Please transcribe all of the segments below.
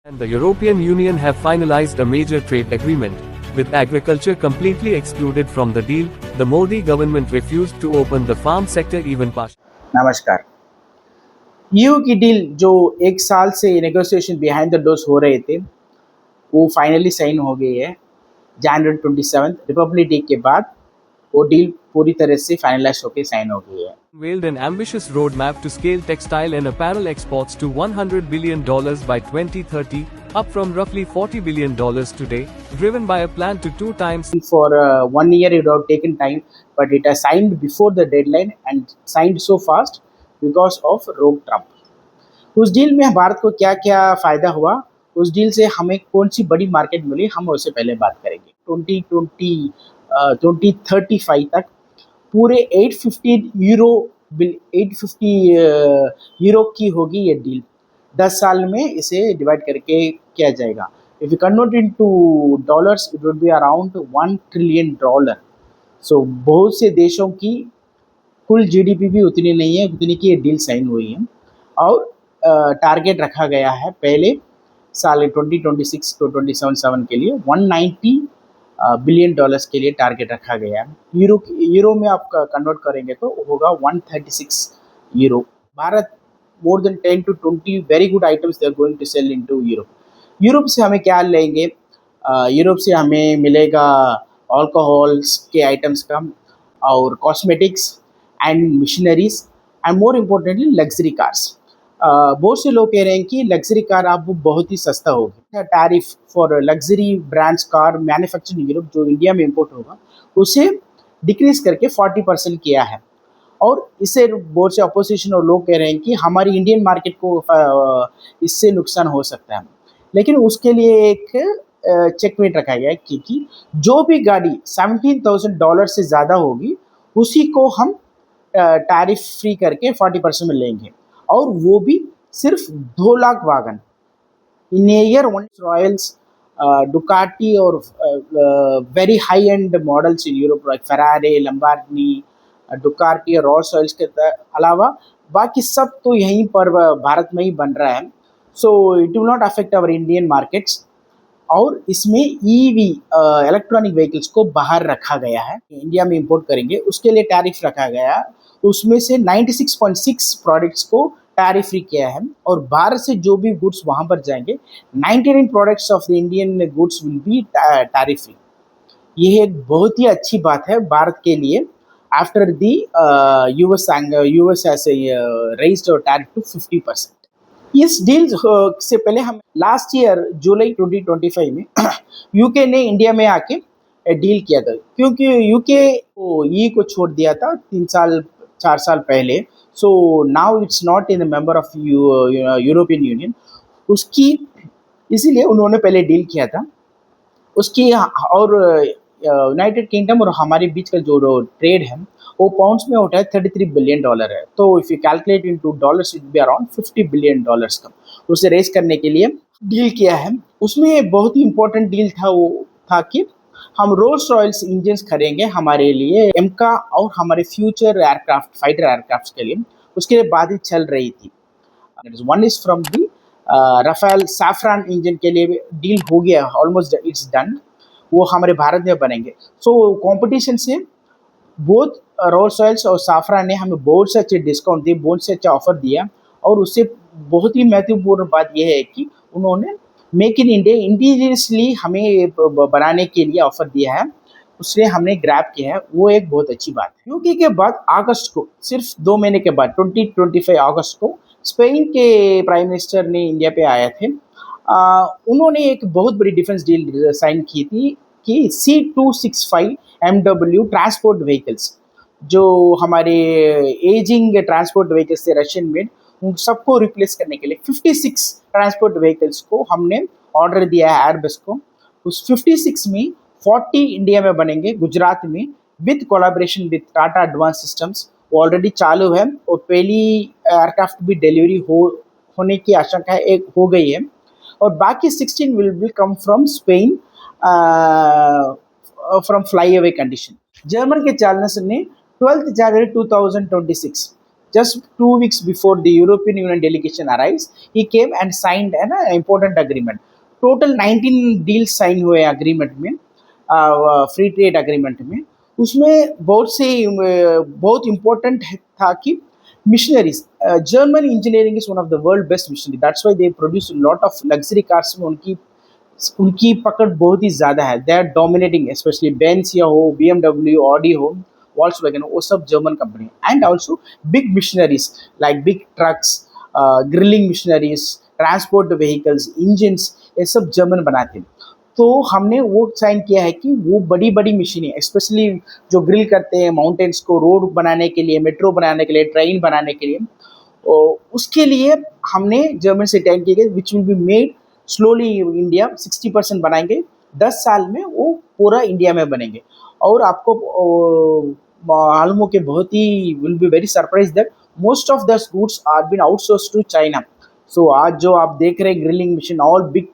And the European Union have finalized a major trade agreement, with agriculture completely excluded from the deal. The Modi government refused to open the farm sector even partially. नमस्कार। EU की deal जो एक साल से negotiation behind the doors हो रहे थे वो फाइनली साइन हो गई है। जनवरी 27 रिपब्लिक डे के बाद वो डील पूरी तरह से फाइनलाइज होकर साइन हो गई है। Unveiled an ambitious roadmap to scale textile and apparel exports to $100 billion by 2030, up from roughly $40 billion today, driven by a plan to 2 times. For 1 year it would have taken time, but it has signed before the deadline and signed so fast because of Rogue Trump. उस deal में भारत को क्या क्या फ़ायदा हुआ, उस deal से हमें कौन सी बड़ी मार्केट मिली, हम उससे पहले बात करेंगे। 2035 तक पूरे 850 यूरो की होगी ये डील। 10 साल में इसे डिवाइड करके किया जाएगा। If you convert into dollars it would be around $1 trillion. So बहुत से देशों की कुल जीडीपी भी उतनी नहीं है उतनी की ये डील साइन हुई है। और टारगेट रखा गया है पहले साल 2026 to 2027 के लिए $190 बिलियन के लिए टारगेट रखा गया है। यूरो में आप कन्वर्ट करेंगे तो होगा 136 euro. Bharat more than 10 to 20 very good items they are going to sell into Europe. Europe से हमें क्या लेंगे? यूरोप से हमें मिलेगा अल्कोहल्स के आइटम्स का और cosmetics and machineries and more importantly luxury cars. बहुत से लोग कह रहे हैं कि लग्जरी कार आप बहुत ही सस्ता होगी। Tariff for luxury brands car manufacturing Europe जो इंडिया में इंपोर्ट होगा उसे डिक्रीज करके 40% किया है। और इससे बहुत से अपोजिशन और लोग कह रहे हैं कि हमारी इंडियन मार्केट को इससे नुकसान हो सकता है। लेकिन उसके लिए एक चेकमेट रखा गया है कि जो भी गाड़ी $17,000 से ज़्यादा होगी उसी को हम टैरिफ फ्री करके 40% में लेंगे, और वो भी सिर्फ 2 lakh wagon in year. Royce, Ducati और very high end models in Europe like Ferrari, Lamborghini, Ducati और रॉल्स रॉयल्स के अलावा बाकी सब तो यहीं पर भारत में ही बन रहा है। So it will not affect our Indian markets. और इसमें ईवी इलेक्ट्रॉनिक व्हीकल्स को बाहर रखा गया है, इंडिया में इंपोर्ट करेंगे उसके लिए टैरिफ रखा गया है। उसमें से 96.6 प्रोडक्ट्स को टैरिफ फ्री किया है, और भारत से जो भी गुड्स वहां पर जाएंगे 99 products of the Indian goods will be tariff free. यह एक बहुत ही अच्छी बात है भारत के लिए। After the US has raised tariff to 50%। इस डील से पहले हम लास्ट ईयर जुलाई 2025 में यूके ने इंडिया में आके डील किया था, क्योंकि यूके को छोड़ दिया था 4 साल पहले। So now it's not in the member of European union. उसकी इसीलिए उन्होंने पहले डील किया था उसकी। और यूनाइटेड किंगडम और हमारे बीच का जो ट्रेड है वो पाउंड्स में होता है $33 बिलियन है। तो if you calculate into dollars it be around $50 billion का। उसे रेस करने के लिए डील किया है। उसमें बहुत ही इंपॉर्टेंट डील था, वो था कि हम रोल्स रॉयल्स इंजन्स खरीदेंगे हमारे लिए एमका और हमारे फ्यूचर एयरक्राफ्ट फाइटर एयरक्राफ्ट के लिए। उसके लिए बात ही चल रही थी। One is from the Rafale Safran engine के लिए डील हो गया, ऑलमोस्ट इट्स डन। वो हमारे भारत में बनेंगे। सो कंपटीशन से बहुत रोल्स रॉयल्स और सैफ्रॉन ने हमें बहुत से अच्छे डिस्काउंट दिए, बहुत से अच्छा ऑफर दिया। और उससे बहुत ही महत्वपूर्ण बात यह है कि उन्होंने मेक इन इंडिया इंडिजिनियसली हमें बनाने के लिए ऑफर दिया है, उसने हमने ग्रैब किया है। वो एक बहुत अच्छी बात है। यूके के बाद अगस्त को, सिर्फ 2 महीने के बाद 2025 अगस्त को स्पेन के प्राइम मिनिस्टर ने इंडिया पे आए थे। उन्होंने एक बहुत बड़ी डिफेंस डील साइन की थी कि C265 MW ट्रांसपोर्ट व्हीकल्स, जो हमारे एजिंग ट्रांसपोर्ट व्हीकल्स थे रशियन मेड, उन सबको रिप्लेस करने के लिए 56 ट्रांसपोर्ट व्हीकल्स को हमने ऑर्डर दिया है एयरबस को। उस 56 में 40 इंडिया में बनेंगे गुजरात में, with collaboration with Tata advance systems. वो ऑलरेडी चालू है और पहली एयरक्राफ्ट भी डिलीवरी होने की आशंका एक हो गई है। और बाकी 16 will come from Spain from fly away condition. German के चांसलर ने 12 जनवरी 2026 Just 2 weeks before the European Union delegation arrives, he came and signed an important agreement. Total 19 deal sign हुए अग्रीमेंट में, फ्री ट्रेड अग्रीमेंट में. उसमें बहुत से बहुत important था कि machineries. German engineering is one of the world best machinery, that's why they produce lot of luxury cars में उनकी उनकी पकड़ बहुत ही ज़्यादा है. They are dominating, especially Benz या हो, BMW, ऑडी हो, वॉल्क्सवैगन, वो सब German company. And also big machineries like big trucks, grilling missionaries, transport vehicles, engines, ये सब जर्मन बनाते हैं. तो हमने वो साइन किया है कि वो बड़ी बड़ी मशीनें, स्पेशली जो ग्रिल करते हैं माउंटेन्स को, रोड बनाने के लिए, मेट्रो बनाने के लिए, ट्रेन बनाने के लिए, उसके लिए हमने जर्मन से टाइम किए गए, विच will be made slowly India. 60% बनाएंगे, 10 साल में वो पूरा इंडिया में बनेंगे. और आपको मालूम हो कि बहुत ही will be very surprise that most of the goods are been outsource to China. So आज जो आप देख रहे हैं grilling machine, all big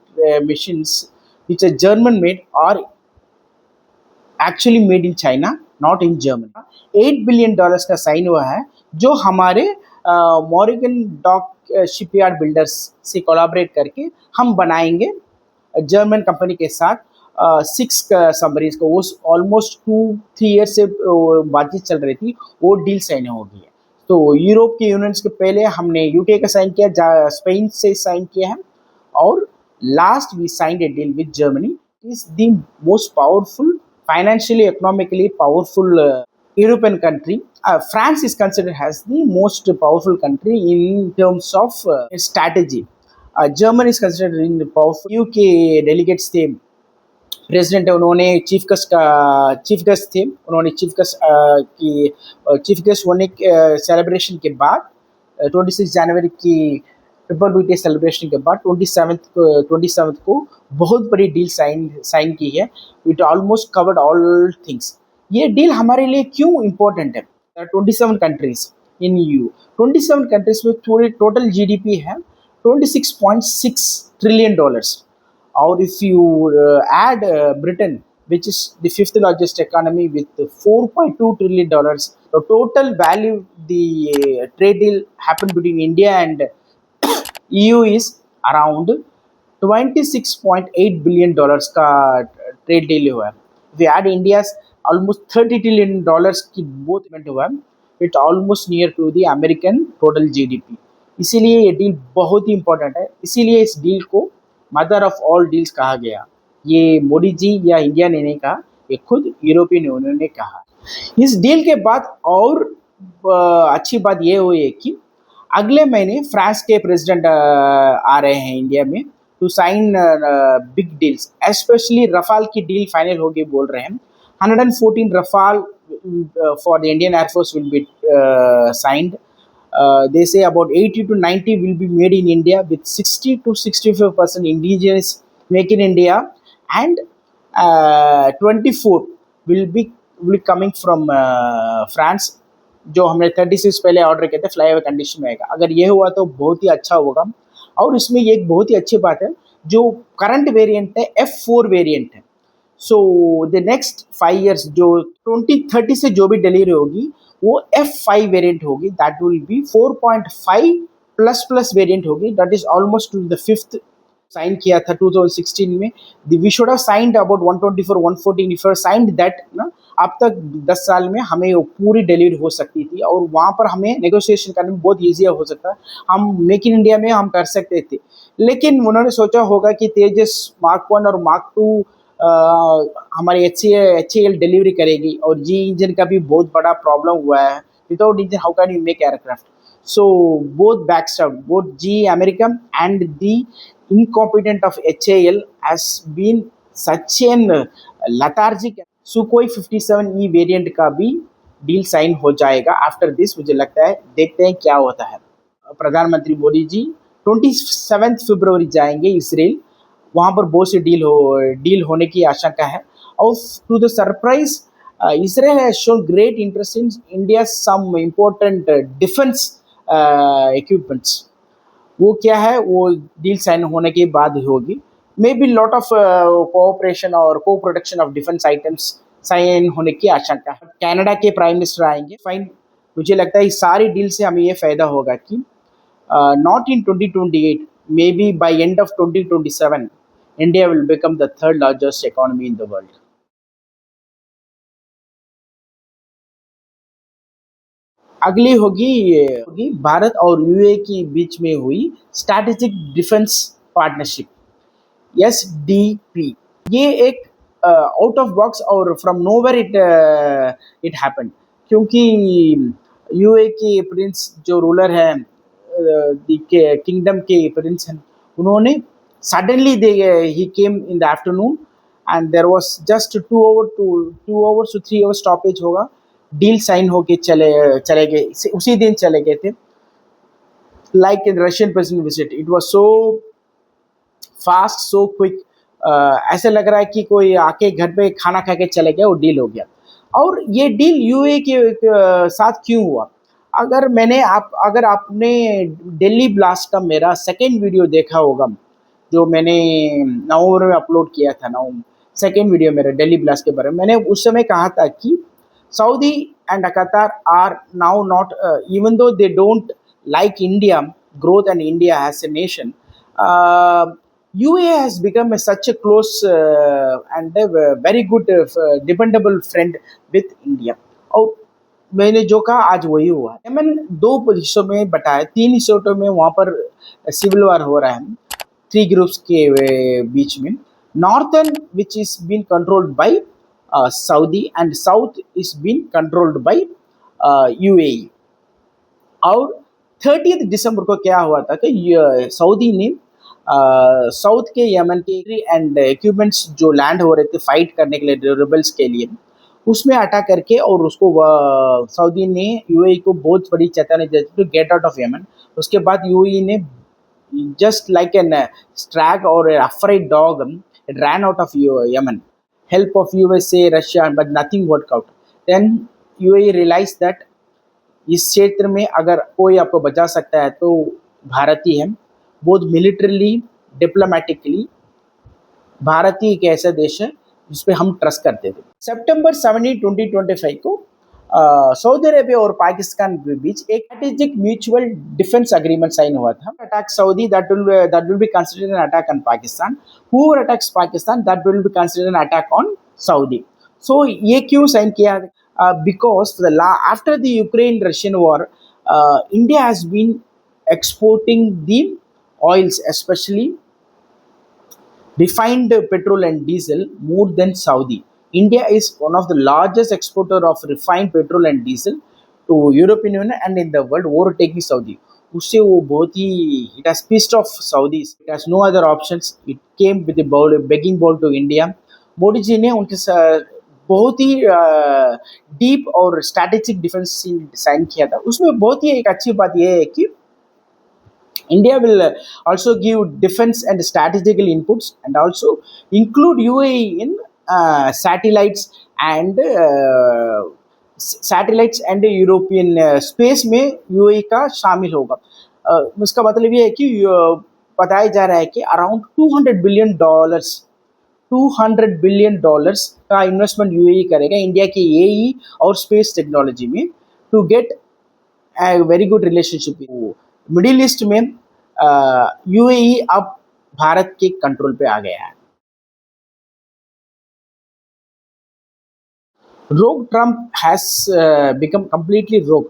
machines which are German made are actually made in China, not in Germany. $8 billion का sign हुआ है, जो हमारे मॉरिगन डॉक शिपयार्ड बिल्डर्स से कोलैबोरेट करके हम बनाएंगे जर्मन कंपनी के साथ. 6 सबमरीन्स को, वो ऑलमोस्ट 2-3 ईयर से बातचीत चल रही थी, वो डील साइन हो गई है. तो यूरोप के यूनियन के पहले हमने यूके का साइन किया, स्पेन से साइन किया है, और last we signed a deal with Germany. It is the most powerful, financially, economically powerful European country. France is considered as the most powerful country in terms of strategy. Germany is considered in the powerful. UK delegates थे, president है, उन्होंने chief guest थे, उन्होंने chief guest होने celebration के बाद 26 जनवरी की Republic day celebration के बाद 27 को बहुत बड़ी डील साइन की है. It almost covered all things. ये डील हमारे लिए क्यों इम्पोर्टेंट है? 27 कंट्रीज इन EU, 27 कंट्रीज में टोटल GDP है $26.6 ट्रिलियन. और if you add Britain, which is the 5th largest economy with $4.2 trillion, the total value the trade deal happened between India and EU is around $26.8 billion का trade deal हुआ है. We add India almost $30 trillion की both event हुआ है. It almost near to the American total GDP. इसीलिए ये deal बहुत ही important है. इसीलिए इस डील को मदर ऑफ ऑल डील्स कहा गया. ये मोदी जी या इंडिया ने नहीं कहा, ये खुद यूरोपियन यूनियन ने कहा. इस डील के बाद और अच्छी बात ये हुई है कि अगले महीने फ्रांस के प्रेसिडेंट आ रहे हैं इंडिया में to sign big deals. Especially Rafale की डील फाइनल होगी बोल रहे हैं. 114 Rafale for the Indian air force will be signed. They say about 80 to 90 will be made in India, with 60 to 65% indigenous make in India, and 24 will be coming from France. जो हमने 36 पहले order किए थे, fly over condition में आएगा. अगर ये हुआ तो बहुत ही अच्छा होगा. और इसमें ये एक बहुत ही अच्छी बात है, जो करंट वेरिएंट है F4 वेरिएंट है. सो द नेक्स्ट 5 years जो 2030 से जो भी डिलीवरी होगी वो F5 वेरिएंट होगी. That will be 4.5 plus variant होगी. That is almost to the 5th. Sign किया था 2016 में. We should have signed about 124 114 if signed that ना. अब तक 10 साल में हमें वो पूरी डिलीवरी हो सकती थी, और वहाँ पर हमें नेगोशिएशन करने में बहुत ईजियर हो सकता है. हम मेक इन इंडिया में हम कर सकते थे, लेकिन उन्होंने सोचा होगा कि तेजस Mark 1 और Mark 2 हमारी HAL डिलीवरी करेगी, और जी इंजन का भी बहुत बड़ा प्रॉब्लम हुआ है. Without engine how can you make aircraft? So both backstop, both GE American and the incompetent of HAL has been such an lethargic. Sukhoi 57E variant का भी डील साइन हो जाएगा आफ्टर दिस, मुझे लगता है. देखते हैं क्या होता है. प्रधानमंत्री मोदी जी 27 फरवरी जाएंगे इसराइल. वहाँ पर बहुत से डील होने की आशंका है. और to the surprise, Israel has shown great interest in India some important defence equipments. वो क्या है, वो डील साइन होने के बाद होगी. May be lot of cooperation और co-production of defence items sign होने की आशंका है. कनाडा के प्राइम मिनिस्टर आएंगे. फाइन, मुझे लगता है इस सारी डील से हमें ये फ़ायदा होगा कि not in 2028, may be by end of 2027, India will become the third largest economy in the world. अगली होगी भारत और यूए के बीच में हुई स्ट्रैटेजिक डिफेंस पार्टनरशिप, एसडीपी। ये एक आउट ऑफ बॉक्स और फ्रॉम नोवेयर इट हैपेंड, क्योंकि यूए के प्रिंस जो रूलर हैं, किंगडम के प्रिंस हैं, उन्होंने suddenly they he came in the afternoon and there was just 2 hours to 3 hours stoppage होगा, डील साइन होके चले गए, उसी दिन चले गए थे। Like in Russian president visit, it was so fast, so quick. ऐसे लग रहा है कि कोई आके घर पे खाना खा के चले गया और डील हो गया। और ये डील यूए के साथ क्यों हुआ? अगर आपने दिल्ली ब्लास्ट का मेरा सेकेंड वीडियो देखा होगा, जो मैंने नवंबर में अपलोड किया था, सेकेंड वीडियो मेरा दिल्ली ब्लास्ट के बारे में, मैंने उस समय कहा था कि Saudi and Qatar are now not, even though they don't like India growth and India as a nation, UAE has become such a close and a very good dependable friend with India. और मैंने जो कहा आज वही हुआ है। Yemen दो हिस्सों में बटा है, 3 हिस्सों में वहाँ पर सिविल वार हो रहा है, 3 ग्रुप्स के बीच में। Northern which is been controlled by Saudi and South is being controlled by UAE। और 30 दिसंबर को क्या हुआ था कि सऊदी ने साउथ के यमन के एंड इक्विपमेंट्स जो लैंड हो रहे थे फाइट करने के लिए रिबल्स के लिए, उसमें अटैक करके, और उसको सऊदी ने यूएई को बहुत बड़ी चेतावनी दी to get out of Yemen. उसके बाद यूएई ने जस्ट लाइक एन स्ट्रैग और afraid dog it ran out of Yemen, help of USA, Russia, but nothing worked out. Then UAE realized that इस क्षेत्र में अगर कोई आपको बचा सकता है तो भारत ही है। बोथ मिलिट्रली, डिप्लोमेटिकली भारत ही एक ऐसा देश है जिस पे हम ट्रस्ट करते थे। सितंबर 17, 2025 को सऊदी अरेबिया और पाकिस्तान के बीच एक strategic mutual defence agreement sign हुआ था। Attack Saudi, that will be considered an attack on Pakistan. Whoever attacks Pakistan, that will be considered an attack on Saudi. So ये क्यों साइन किया? Because after the Ukraine Russian war, India has been exporting the oils, especially refined petrol and diesel, more than Saudi. India is one of the largest exporter of refined petrol and diesel to European Union and in the world, overtaking Saudi. उससे वो बहुत ही it has pissed off Saudis. It has no other options. It came with a begging bowl to India. Modi ji ने उनके बहुत ही deep और strategic defence sign किया था। उसमें बहुत ही एक अच्छी बात यह है कि India will also give defense and strategical inputs and also include UAE in satellites and European space में UAE का शामिल होगा। इसका मतलब ये है कि बताया जा रहा है कि अराउंड $200 बिलियन का इन्वेस्टमेंट UAE करेगा इंडिया की एई और स्पेस टेक्नोलॉजी में, to get a very good relationship. Middle east में यूएई अब भारत के कंट्रोल पे आ गया है। Rogue Trump has become completely rogue.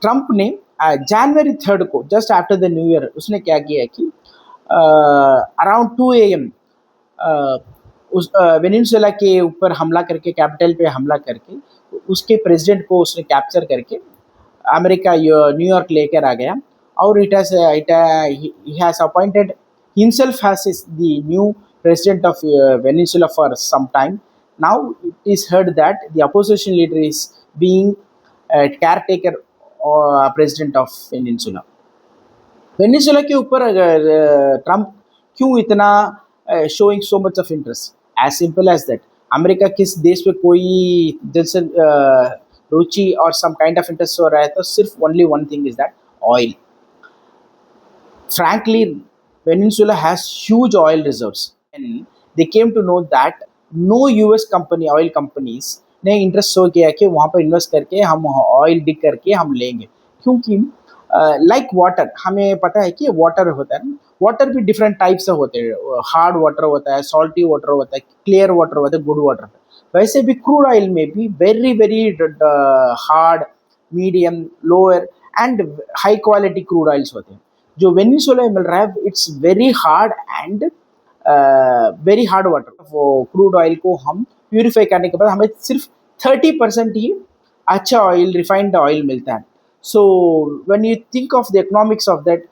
Trump ने जनवरी 3 को, just after the new year, उसने क्या किया कि अराउंड 2 AM उस वेनेजुएला के ऊपर हमला करके, कैपिटल पे हमला करके, उसके प्रेसिडेंट को उसने कैप्चर करके अमेरिका न्यूयॉर्क लेकर आ गया। और he has appointed himself as the new president of Venezuela for some time. Now it is heard that the opposition leader is being a caretaker or president of Venezuela. Venezuela के ऊपर Trump क्यों इतना showing so much of interest? As simple as that. America किस देश पे कोई दिल से रुचि और सम काइंड ऑफ इंटरेस्ट हो रहा है तो सिर्फ only one thing is that oil. Frankly, Venezuela has huge oil reserves, and they came to know that no US company, oil companies, ने इंटरेस्ट शो किया कि वहाँ पर इन्वेस्ट करके हम ऑयल डिग करके हम लेंगे, क्योंकि लाइक वाटर, हमें पता है कि वाटर होता है ना, वाटर भी डिफरेंट टाइप से होते हैं, हार्ड वाटर होता है, सॉल्टी वाटर होता है, क्लियर वाटर होता है, गुड वाटर। वैसे भी क्रूड ऑयल में भी very very hard, medium, lower and high quality crude oils होते हैं। जो वेनिजुएला में मिल रहा है it's very hard and very hard water. वो क्रूड ऑयल को हम प्यूरिफाई करने के बाद हमें सिर्फ 30% ही अच्छा ऑयल, रिफाइंड ऑयल मिलता है। So when you think of the economics of that,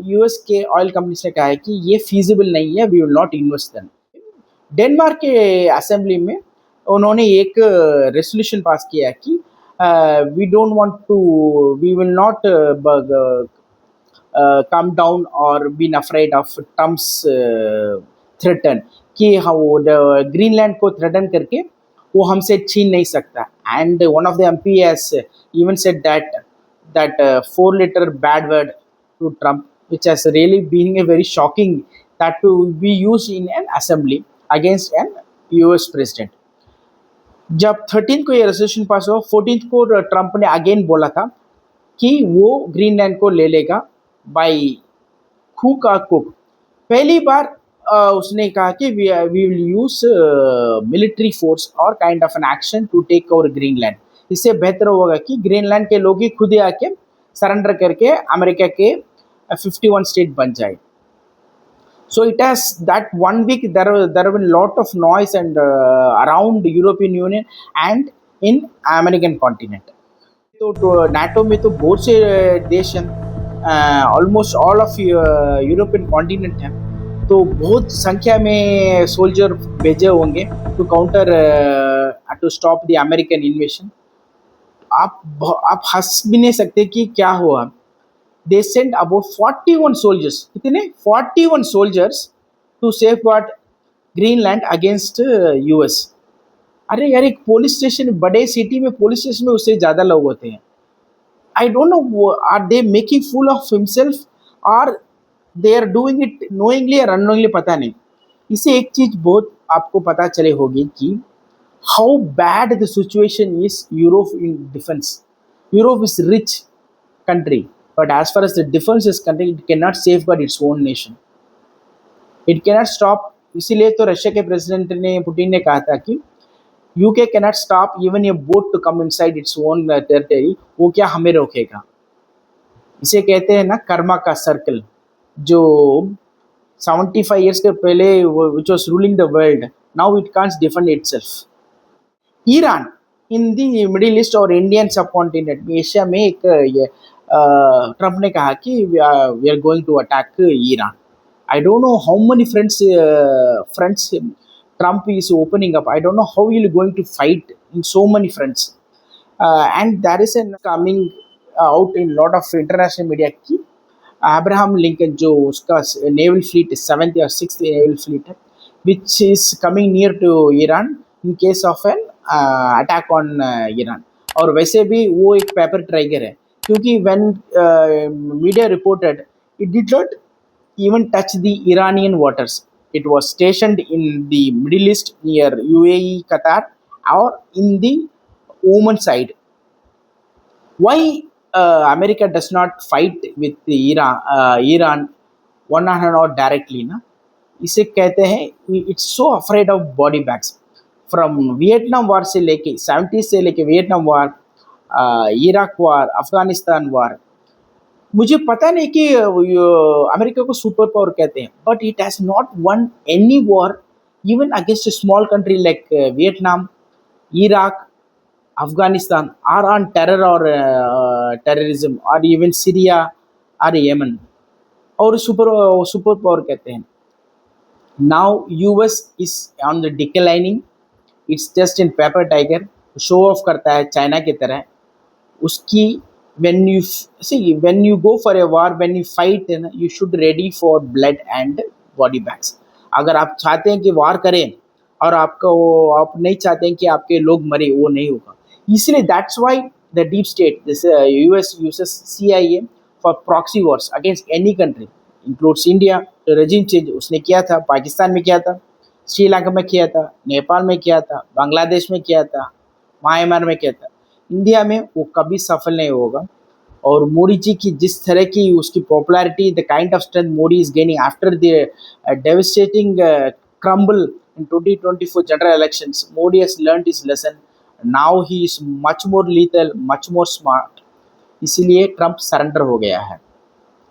US के ऑयल कंपनीज ने कहा है कि ये फीजिबल नहीं है, we will not invest then. Denmark के असेंबली में उन्होंने एक रेजोल्यूशन पास किया कि we don't want to, we will not come down or been afraid of Trump's threaten कि हाँ वो ग्रीनलैंड को थ्रेटन करके वो हमसे छीन नहीं सकता। And one of the MP has even said that 4 letter bad word to Trump, which has really been a very shocking that to be used in an assembly against an US president। जब 13 को ये resolution pass हुआ, 14 को Trump ने again बोला था कि वो ग्रीनलैंड को ले लेगा बाई हु का कुक। पहली बार उसने कहा कि we will use military force और kind of an action to take over Greenland. इससे बेहतर होगा कि ग्रीनलैंड के लोग ही खुद ही आके सरेंडर करके अमेरिका के 51 स्टेट बन जाए। So it has that 1 week there have been lot of noise and around European Union and in American continent। तो नाटो में तो बहुत से देश हैं, almost all of European continent हैं, तो बहुत संख्या में सोल्जर भेजे होंगे to counter, to stop the American invasion. आप हंस भी नहीं सकते कि क्या हुआ। दे सेंड अबाउट 41 सोल्जर्स, कितने 41 soldiers to safeguard Greenland against US. अरे यार, एक पुलिस स्टेशन, बड़े सिटी में पुलिस स्टेशन में उससे ज़्यादा लोग होते हैं। I don't know, are they making fool of himself or they are doing it knowingly or unknowingly, पता नहीं। इसे एक चीज बहुत आपको पता चले होगी कि how bad the situation is Europe in defense। Europe is rich country, but as far as the defense is concerned, it cannot safeguard its own nation। It cannot stop। इसीलिए तो रशिया के प्रेसिडेंट ने, Putin ने कहा था कि UK cannot stop even a boat to come inside its own territory. वो क्या हमें रोकेगा? इसे कहते हैं ना कर्मा का सर्कल। जो 75 ईयर्स के पहले which was ruling the world, now it can't defend itself. Iran in the middle east और इंडियन सब कॉन्टिनेंट में, एशिया में एक ट्रंप ने कहा कि we are going to attack Iran. I don't know how many fronts Trump is opening up। I don't know how he's going to fight in so many fronts। And there is an coming out in lot of international media कि Abraham Lincoln, जो उसका naval fleet 7th or 6th naval fleet है, which is coming near to Iran in case of an attack on Iran। और वैसे भी वो एक paper ट्राइगर है, क्योंकि when media reported, it did not even touch the Iranian waters। It was stationed in the Middle East near UAE, Qatar, or in the Oman side। Why America does not fight with the Iran one on one directly ना? इसे कहते हैं it's so afraid of body bags। From Vietnam वार से लेके 70s से लेके Vietnam वार, Iraq वार, अफगानिस्तान वार, मुझे पता नहीं कि अमेरिका को सुपर पावर कहते हैं, but it has not won any war even against small country like Vietnam, Iraq, Afghanistan or on terror और टेररिज्म, और इवन सीरिया और यमन, और सुपर पावर कहते हैं। Now US is on the declining, it's just in paper tiger, show off करता है China की तरह। उसकी when you when you go for a war, when you fight, you should ready for blood and body bags। अगर आप चाहते हैं कि वार करें और आप नहीं चाहते हैं कि आपके लोग मरे, वो नहीं होगा। इसलिए that's why the deep state, this US uses CIA for proxy Wars against any country, includes India. Regime change उसने किया था, पाकिस्तान में किया था, श्रीलंका में किया था, नेपाल में किया था, बांग्लादेश में किया था, म्यांमार में किया था। इंडिया में वो कभी सफल नहीं होगा। और मोदी जी की जिस तरह की उसकी popularity, the kind of strength Modi is gaining after the devastating crumble in 2024 general elections, Modi has learned his lesson. Now he is much more lethal, much more smart. इसीलिए ट्रम्प सरेंडर हो गया है।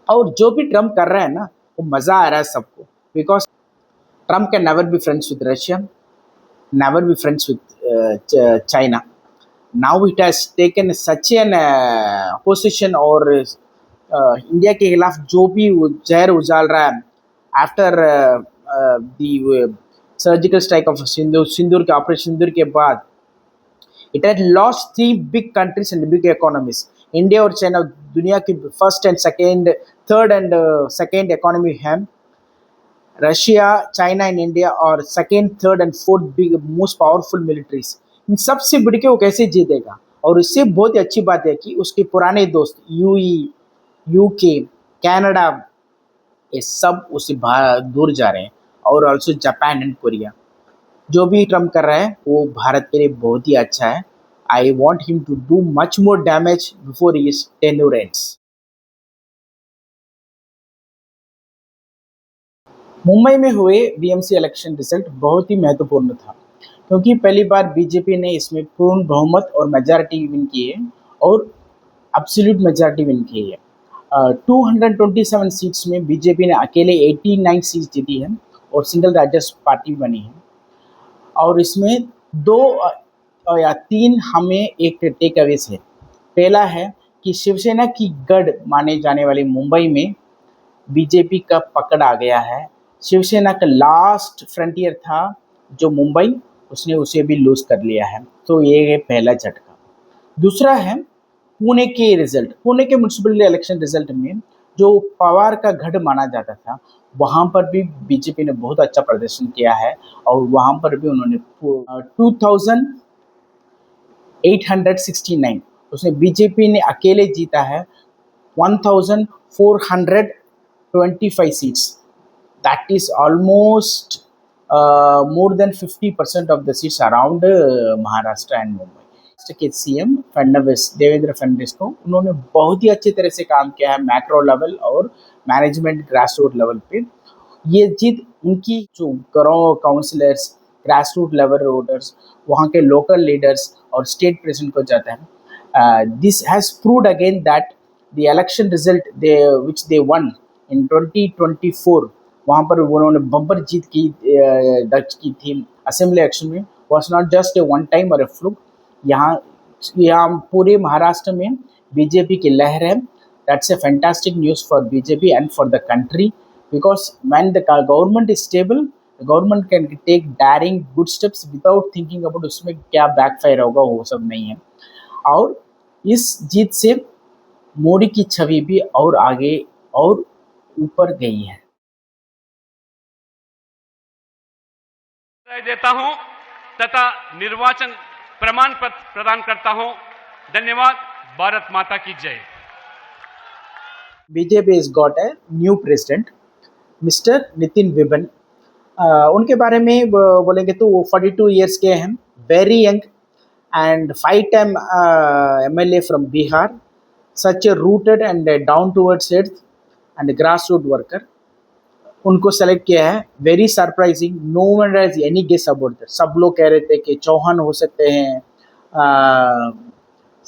और जो भी ट्रम्प कर रहा है ना, वो मज़ा आ रहा है सबको, because Trump can never be friends with Russia, never be friends with China. Now it has taken such an position, और इंडिया के खिलाफ जो भी वो जहर उजाल रहा है after the surgical strike of Sindoor, Sindoor के ऑपरेशन सिंदूर के बाद, it had lost three big countries and big economies. India और चाइना दुनिया की first and second, third and second economy है। रशिया, चाइना एंड इंडिया और second, third and fourth big most powerful militaries. इन सबसे बढ़ के वो कैसे जीतेगा? और इससे बहुत ही अच्छी बात है कि उसके पुराने दोस्त यूई, यूके, कनाडा, ये सब उससे दूर जा रहे हैं, और ऑल्सो जापान एंड कोरिया। जो भी ट्रम्प कर रहा है वो भारत के लिए बहुत ही अच्छा है। I want him to do much more damage before his tenure ends. Mumbai में हुए बीएमसी इलेक्शन रिजल्ट बहुत ही महत्वपूर्ण था, क्योंकि पहली बार बीजेपी ने इसमें पूर्ण बहुमत और मेजॉरिटी विन की है, और एब्सोल्यूट मेजॉरिटी विन की है। 227 सीट्स में बीजेपी ने अकेले 89 सीट्स जीती है और सिंगल लार्जेस्ट पार्टी बनी है। और इसमें दो या तीन हमें एक टेक अवेज है। पहला है कि शिवसेना की गढ़ माने जाने वाली मुंबई में बीजेपी का पकड़ आ गया है। शिवसेना का लास्ट फ्रंटियर था जो मुंबई, उसने उसे भी लूज कर लिया है। तो ये है पहला झटका। दूसरा है पुणे के रिजल्ट। पुणे के म्यूनसिपल इलेक्शन रिजल्ट में जो पवार का गढ़ माना जाता था, वहाँ पर भी बीजेपी ने बहुत अच्छा प्रदर्शन किया है, और वहाँ पर भी उन्होंने 2869, उसमें बीजेपी ने अकेले जीता है 1425 seats. That is almost more than 50% of the seats around Maharashtra and Mumbai. Maharashtra के सीएम फडणवीस, देवेंद्र फडणवीस को उन्होंने बहुत ही अच्छी तरह से काम किया है मैक्रो लेवल और मैनेजमेंट ग्रास रूट लेवल पे। ये जीत उनकी जो गांव councillors, grass root level voters, वहाँ के लोकल लीडर्स और स्टेट प्रेसिडेंट को जाता है। This has proved again that the election result which they won in 2024, वहाँ पर उन्होंने बम्पर जीत की दर्ज की थी असेंबली इलेक्शन में, was not just a one time और ए फ्लूक। यहाँ पूरे महाराष्ट्र में बीजेपी की लहर है। That's a fantastic news for BJP and for the country, because when the government is stable, the government can take daring good steps without thinking about उसमें क्या backfire होगा, वो सब नहीं है। और इस जीत से मोदी की छवि भी और आगे और ऊपर गई है। देता हूं तथा निर्वाचन प्रमाण पत्र प्रदान करता हूं। धन्यवाद। भारत माता की जय। BJP has got a new president, Mister Nitin विबन। उनके बारे में बोलेंगे तो वो 42 ईयर्स के हैं, very young and 5 time MLA from Bihar, such a rooted and down towards earth and grass root worker. उनको सेलेक्ट किया है, very surprising, no one has any guess about that. सब लोग कह रहे थे कि चौहान हो सकते हैं,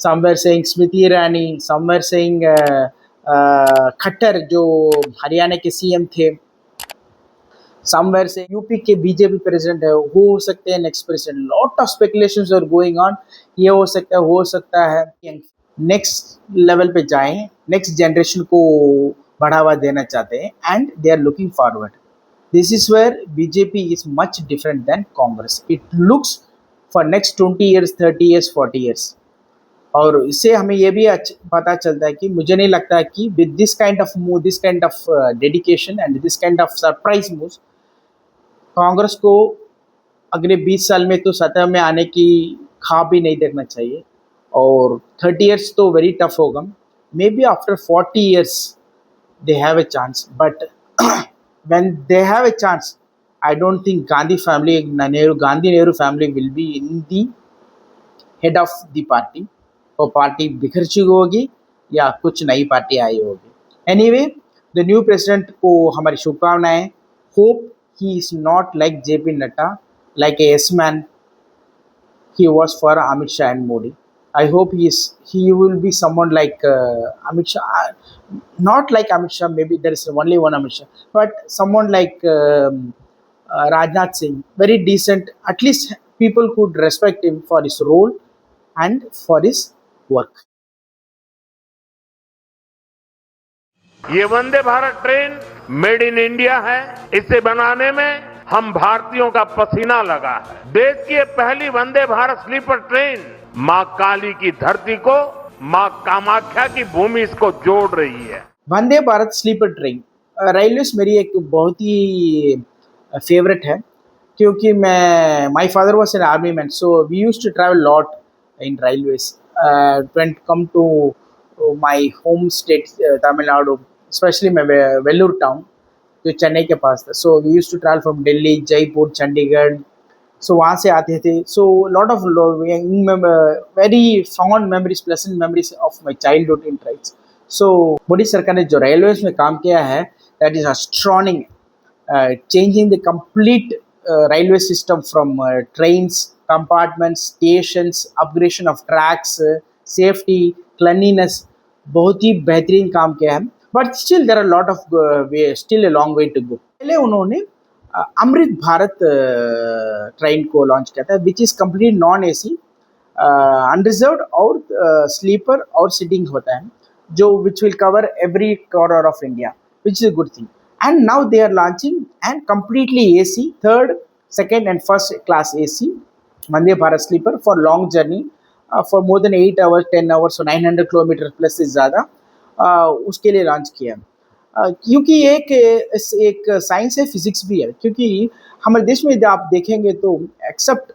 somewhere saying Smriti Irani, somewhere saying Khattar जो हरियाणा के सीएम थे, समवेयर से यूपी के बीजेपी प्रेसिडेंट है, वो हो सकते हैं next president. Lot of speculations are going on, ये हो सकता है, हो सकता है। नेक्स्ट लेवल पे जाएं, नेक्स्ट जनरेशन को बढ़ावा देना चाहते हैं, and they are looking forward. This is where BJP is much different than Congress. It looks for next 20 years, 30 years, 40 years. और इससे हमें ये भी पता चलता है कि मुझे नहीं लगता कि with this kind of move, this kind of dedication and this kind of surprise move, Congress को अगले 20 साल में तो सत्ता में आने की ख्वाब भी नहीं देखना चाहिए। और 30 ईयर्स तो वेरी टफ होगा। May be after 40 years they have a chance, but when they have a chance, I don't think Gandhi Nehru family will be in the head of the party, वो party बिखर चुकी होगी या कुछ नई party आई होगी। Anyway, the new president को हमारी शुभकामनाएं। Hope he is not like JP Nadda, like a yes man he was for Amit Shah and Modi. I hope he will be someone like Amit Shah, not like Amit Shah. Maybe there is only one Amit Shah, but someone like Rajnath Singh, very decent. At least people could respect him for his role and for his work. ये Vande Bharat train made in India है। इसे बनाने में हम भारतीयों का पसीना लगा है। देश की ये पहली वंदे भारत स्लीपर ट्रेन मां काली की धरती को मां कामाख्या की भूमि इसको जोड़ रही है। Vande Bharat sleeper train railways मेरी एक बहुत ही फेवरेट है, क्योंकि मैं my father was an army man, so we used to travel lot in railways when come to my home state Tamil Nadu, specially मैं वेल्लूर टाउन जो चेन्नई के पास था। So we used to travel from Delhi, Jaipur, Chandigarh. So वहाँ से आते थे। So lot of very fond memories, pleasant memories of my childhood in trains. So Modi सरकार ने जो रेलवेज में काम किया है, that is astonishing, changing the complete railway system from trains, compartments, stations, upgradation of tracks, safety, cleanliness, बहुत ही बेहतरीन काम किया है। But still there are lot of still a long way to go. पहले उन्होंने अमृत भारत ट्रेन को लॉन्च किया था, which is complete non AC, unreserved और स्लीपर और सीटिंग होता है, जो which will cover every corner of India, which is a good thing. And now they are launching and completely AC, third, second and first class AC Vande Bharat sleeper for long journey, for more than 8 hours, 10 hours, so 900 kilometre plus से ज़्यादा उसके लिए launch किया। क्योंकि एक science है, physics भी है। क्योंकि हमारे देश में आप देखेंगे तो except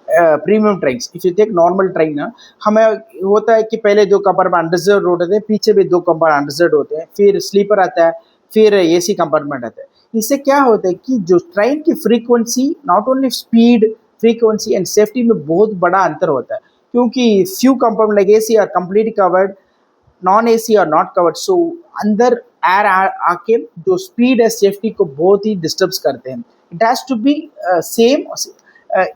premium train, if you take normal train ना, हमें होता है कि पहले 2 कंपार्टमेंट अनरिजर्व होते हैं, पीछे भी 2 कंपार्टमेंट अनरिजर्व होते हैं, फिर स्लीपर आता है, फिर एसी कंपार्टमेंट आता है। इससे क्या होता है कि जो ट्रेन की frequency, not only speed, frequency and safety में बहुत बड़ा अंतर होता है, क्योंकि few compartment like AC are completely covered, non AC are not covered. So अंदर एयर आके जो स्पीड है, सेफ्टी को बहुत ही डिस्टर्ब करते हैं। It has to be same,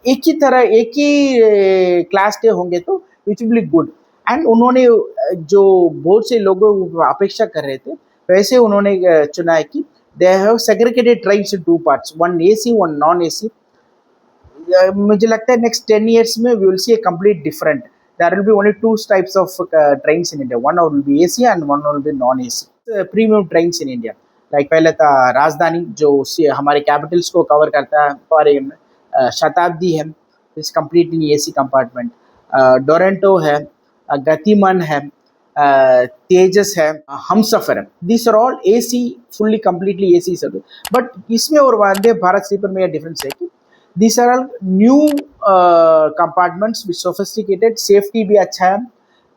एक ही तरह, एक ही क्लास के होंगे तो which will be good. And उन्होंने जो बहुत से लोगों अपेक्षा कर रहे थे, वैसे उन्होंने चुना है कि they have segregated trains in 2 parts, one AC one non AC. मुझे लगता है नेक्स्ट 10 years में we will see a complete different. There will be only 2 types of trains in India, one will be AC and one will be non AC. Premium trains in India, like पहले था राजधानी जो हमारे Capitals को cover करता है, और शताब्दी है, is complete in AC compartment, Duronto है, गतिमान है, तेजस है, हमसफर है। This are all AC, fully completely AC service. But इसमें और वंदे भारत स्लीपर में यह डिफरेंस है कि this are all new compartments with sophisticated, safety भी अच्छा है,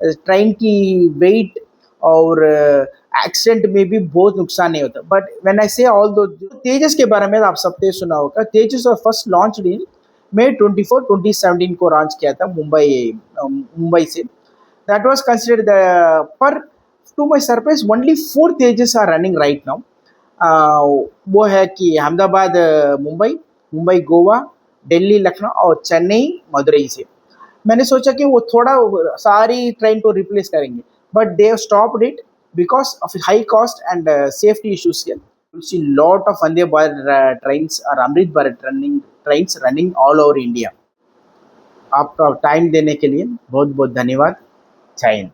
ट्रेन की वेट और एक्सीडेंट में भी बहुत नुकसान नहीं होता। बट व्हेन आई से ऑल दो, तेजस के बारे में आप सबने सुना होगा। तेजस और फर्स्ट लॉन्च इन May 24, 2017 को लॉन्च किया था मुंबई से। दैट वाज कंसिडर्ड पर to my surprise only 4 Tejas are running right now. वो है कि अहमदाबाद मुंबई, मुंबई गोवा, दिल्ली लखनऊ और चेन्नई मदुरई से। मैंने सोचा कि वो थोड़ा सारी ट्रेन को रिप्लेस करेंगे, but they stopped it because of high cost and safety issues here. You see lot of Vande Bharat trains or Amrit Bharat trains running all over India. आपका टाइम देने के लिए बहुत बहुत धन्यवाद। जय हिंद।